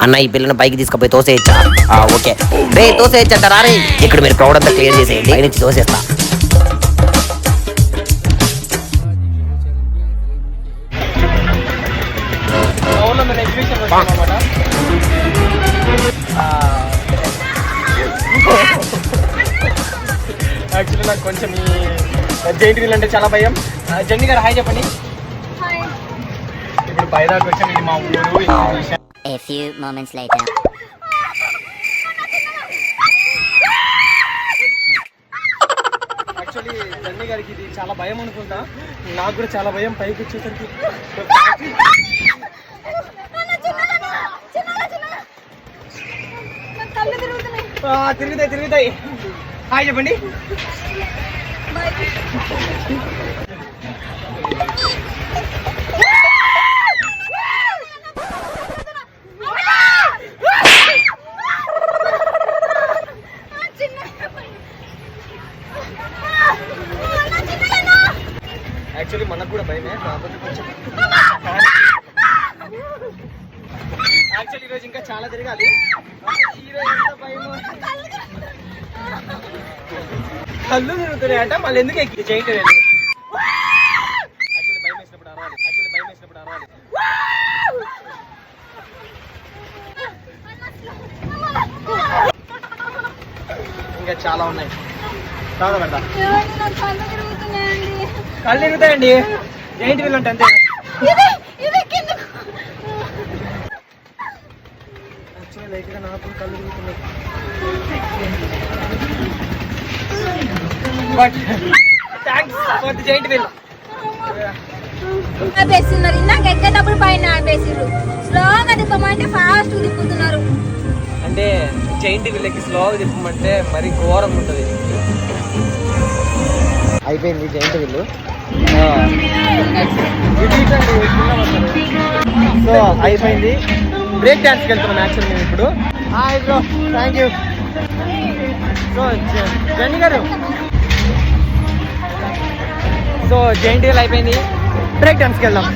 అన్న ఈ పిల్లని పైకి తీసుకుపోయి తోసేయచ్చా? ఓకే రే తోసేయచ్చంట రారే. ఇక్కడ మీరు క్రౌడ్ అంతా క్లియర్ చేసేయండి, పై నుంచి తోసేస్తా. యాక్చువల్లీ నాకు కొంచెం ఈ జైంట్ వీల్ అంటే చాలా భయం. జెన్నీ గారు హాయ్ చెప్పండి. ఇప్పుడు బయదాకు వచ్చాం, ఇది మా ఊరు. A few moments later. Actually jenny గారికి ఇది చాలా భయం అనుకుంటా, నాకు కూడా చాలా భయం పైకి వచ్చేసరికి. తిరుగుతాయి. హాయ్ చెప్పండి. యాక్చువల్లీ మనకు కూడా భయమే, కాకపోతే కొంచెం యాక్చువల్లీ ఈరోజు ఇంకా చాలా తిరగాలి. కళ్ళు తిరుగుతున్నాయి అంట, మళ్ళీ ఎందుకు ఎక్కి చేయటం లేదు. యాక్చువల్లీ భయం వేసినప్పుడు అరవాలి. ఇంకా చాలా ఉన్నాయి. చాలా పెడతా కళ్ళు తిరుగుతాయండి, జైంట్ వీల్ అంటే అంతే. లైట్గా నాకు కళ్ళు తిరుగుతున్నాయి. But thanks for the giant wheel. వేస్తున్నారు ఇందాక ఎక్కేటప్పుడు పైన వేసిర్రు, స్లోగా తిప్పమంటే ఫాస్ట్ తిప్పుతున్నారు. అంటే జైంట్ వీళ్ళకి స్లోగా తిప్పమంటే మరి ఘోరంగా ఉంటుంది. అయిపోయింది జైంట్ వీళ్ళు. సో అయిపోయింది, బ్రేక్ డాన్స్కి వెళ్తున్నాం యాక్చువల్ మేము ఇప్పుడు. Hi bro, thank you. So jenny గారు, సో జైంట్ వీల్ అయిపోయింది, బ్రేక్ డాన్స్కి వెళ్దాం.